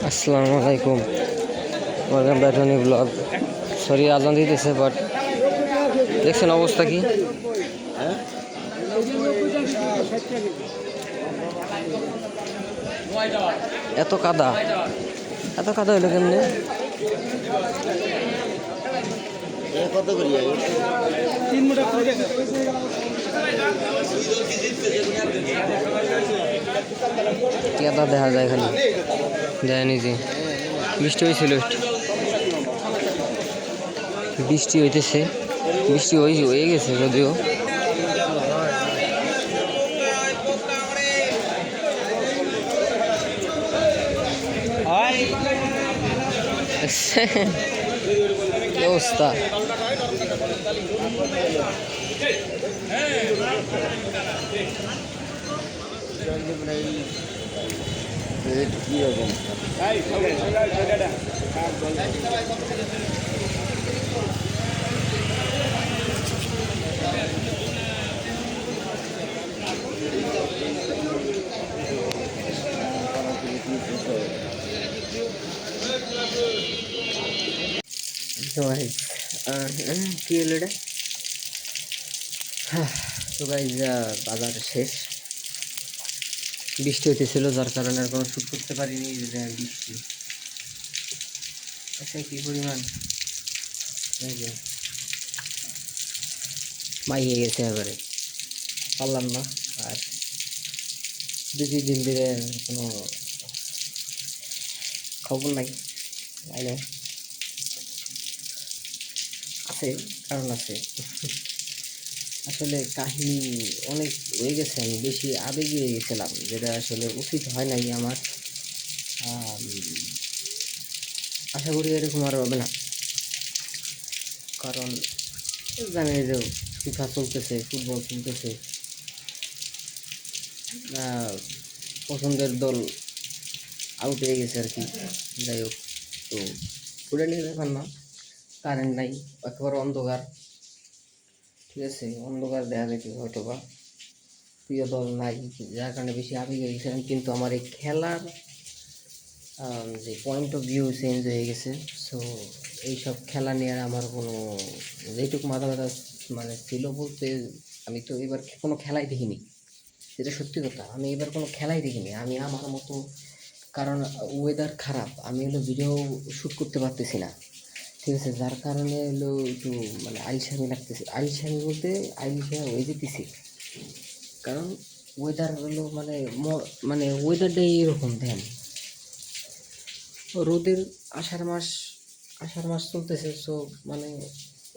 আসসালামু আলাইকুম, welcome back to new blog. Sorry আজান দিতেছে, বাট দেখছেন অবস্থা কি? এত কাদা, এত কাদা হইলো কেমনে? কত করি কাদা দেখা যায়, খালি যায় নিজে। বৃষ্টি হয়েছিল, বৃষ্টি হইতেছে, বৃষ্টি হয়ে গেছে যদিও। কি অবস্থা? কিরকম কি হলো এটা? তো গাইজ, বাজার শেষ। বৃষ্টি হইতেছিল, যার কারণে আর কোনো শ্যুট করতে পারিনি। বৃষ্টি আচ্ছা কি পরিমাণ মাইয়ে গেছে, এবারে পারলাম না। আর দু তিন দিন ধরে কোনো খবর নাই। আছে, কারণ আছে। আসলে কাহিনী অনেক হয়ে গেছে, আমি বেশি আবেগে গেছিলাম, যেটা আসলে উচিত হয় নাই আমার। আশা করি এরকম আর হবে না, কারণ জানি যে ফিফা চলতেছে, ফুটবল চলতেছে, পছন্দের দল আউট হয়ে গেছে আর কি। যাই হোক, তো ওটা নিয়ে ব্যাপার না। কারেন্ট নাই, একেবারে অন্ধকার, ঠিক আছে, অন্ধকার দেখা যেতে হয়তো বা প্রিয় দল নাই, যার কারণে বেশি আবেগে গেছিলাম। কিন্তু আমার এই খেলার যে পয়েন্ট অফ ভিউ চেঞ্জ হয়ে গেছে। সো এইসব খেলা নিয়ে আর আমার কোনো যেটুকু মাথা ব্যথা মানে ছিল বলতে, আমি তো এবার কোনো খেলাই দেখিনি, যেটা সত্যি কথা। আমি এবার কোনো খেলাই দেখিনি, আমি আমার মতো। কারণ ওয়েদার খারাপ, আমি হলো ভিডিও শ্যুট করতে পারতেছি না, ঠিক আছে, যার কারণে হলো একটু মানে আলসামি লাগতেছে। আলসামি বলতে আলসা হয়ে যেতেছি, কারণ ওয়েদার হলো মানে মানে ওয়েদারটাই এরকম। দেন রোদের আষাঢ় মাস, আষাঢ় মাস চলতেছে। সো মানে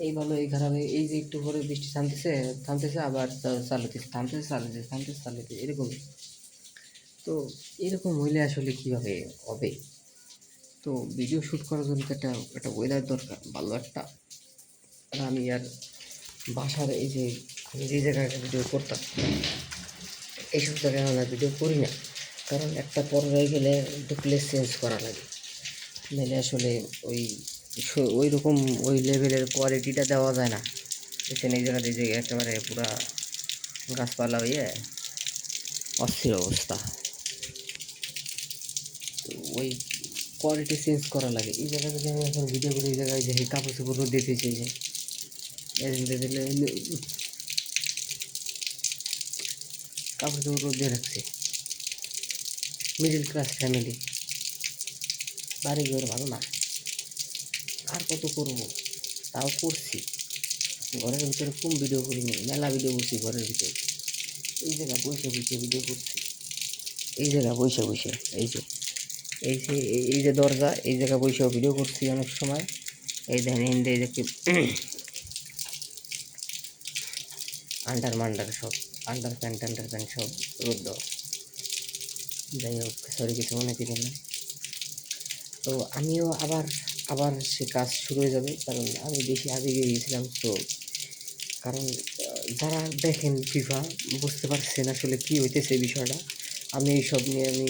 এই ভালো এই খারাপে, এই যে একটু করে বৃষ্টি থামতেছে থামতেছে, আবার চালুতেছে, থামতেছে চালুতেছে, থামতেছে চালুতেছে, এরকম। তো এরকম হইলে আসলে কীভাবে হবে? তো ভিডিও শ্যুট করার জন্য তো একটা একটা ওয়েদার দরকার, ভালো একটা। আর আমি আর বাসার এই যে আমি যে জায়গায় ভিডিও করতাম, এইসব জায়গায় আমরা ভিডিও করি না, কারণ একটা পর্যায়ে গেলে একটু প্লেস চেঞ্জ করা লাগে, নাহলে আসলে ওই ওই রকম ওই লেভেলের কোয়ালিটিটা দেওয়া যায় না। এখানে এই জায়গাতে যে একেবারে পুরা গাছপালা হয়ে অস্থির অবস্থা, ওই কোয়ালিটি চেঞ্জ করা লাগে। এই জায়গায় যদি আমি এখন ভিডিও করি, এই জায়গায় যে কাপড় চোপড় রোদ দিতেছি, যে দিলে কাপড় চোপড় রোদ দিয়ে রাখছে। মিডিল ক্লাস ফ্যামিলি, বাড়ি ঘর ভালো না, আর কত করবো? তাও করছি, ঘরের ভিতরে কম ভিডিও করিনি, মেলা ভিডিও করছি ঘরের ভিতরে। এই জায়গা বসে বসে ভিডিও করছি, এই জায়গা বসে বসে, এই যে এই যে এই যে দরজা, এই জায়গা বসেও ভিডিও করছি অনেক সময়। এই দেখেন হিন্দি, এই যে আন্ডার মান্ডার সব, আন্ডার প্যান্ট সব রোদ দেওয়া। যাই হোক, সরি, কিছু মনে করেন না। তো আমিও আবার আবার সে কাজ শুরু হয়ে যাবে, কারণ আমি বেশি আবেগে গিয়েছিলাম। তো কারণ যারা দেখেন ফিফা বুঝতে পারছেন আসলে কী হইতেছে বিষয়টা। আমি এইসব নিয়ে আমি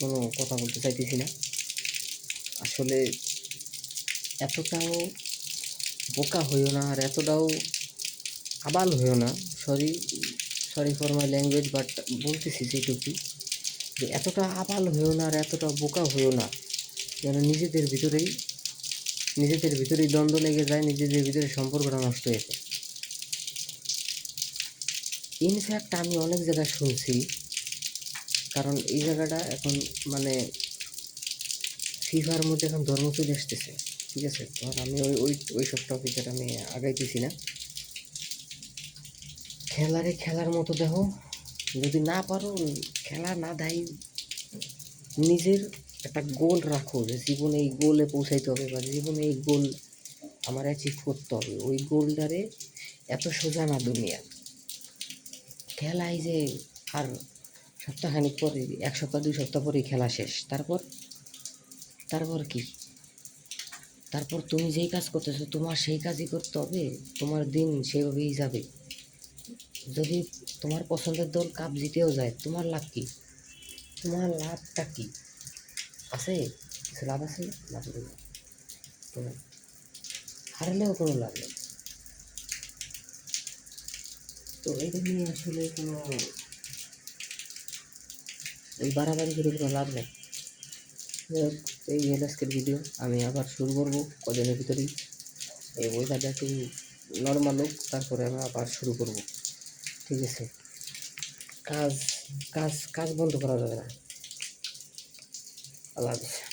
কোনো কথা বলতে চাইতেছি না। আসলে এতটাও বোকা হইও না, আর এতটাও আবাল হইও না। Sorry, sorry for my language, but বলতেছি যেটুকু, যে এতটা আবাল হইও না আর এতটা বোকা হইও না যেন নিজেদের ভিতরেই দ্বন্দ্ব লেগে যায়, নিজেদের ভিতরে সম্পর্কটা নষ্ট হয়ে যায়। ইনফ্যাক্ট আমি অনেক জায়গায় শুনছি, কারণ এই জায়গাটা এখন মানে ফিফার মধ্যে এখন ধর্ম চলে আসতেছে, ঠিক আছে? তো আর আমি ওই সব টপিকের আমি আগাইতেছি না। খেলার মতো দেখো, যদি না পারো খেলা না দেয়, নিজের একটা গোল রাখো যে জীবনে এই গোলে পৌঁছাইতে হবে, বা জীবনে এই গোল আমার অ্যাচিভ করতে হবে। ওই গোলটারে এত সোজা না দুনিয়া। খেলায় যে আর সপ্তাহখানিক পরে, 1 সপ্তাহ 2 সপ্তাহ পরেই খেলা শেষ, তারপর কি? তারপর তুমি যেই কাজ করতেছো তোমার সেই কাজই করতে হবে, তোমার দিন সেভাবেই যাবে। যদি তোমার পছন্দের দল কাপ জিতেও যায়, তোমার লাভ কি? তোমার লাভটা কি আছে? কিছু লাভ আছে? লাভ নেই। তো হারলেও কোনো লাভ নেই। তো এটা নিয়ে আসলে কোনো ওই বাড়াবাড়ি করে কোনো লাভ নেই। যাই হোক, এই হলো আজকের ভিডিও। আমি আবার শুরু করবো কদিনের ভিতরেই। এই ওয়েদারটা একটু নর্মাল হোক, তারপরে আমি আবার শুরু করব, ঠিক আছে? কাজ কাজ কাজ বন্ধ করা যাবে না। আল্লাহ হাফিজ।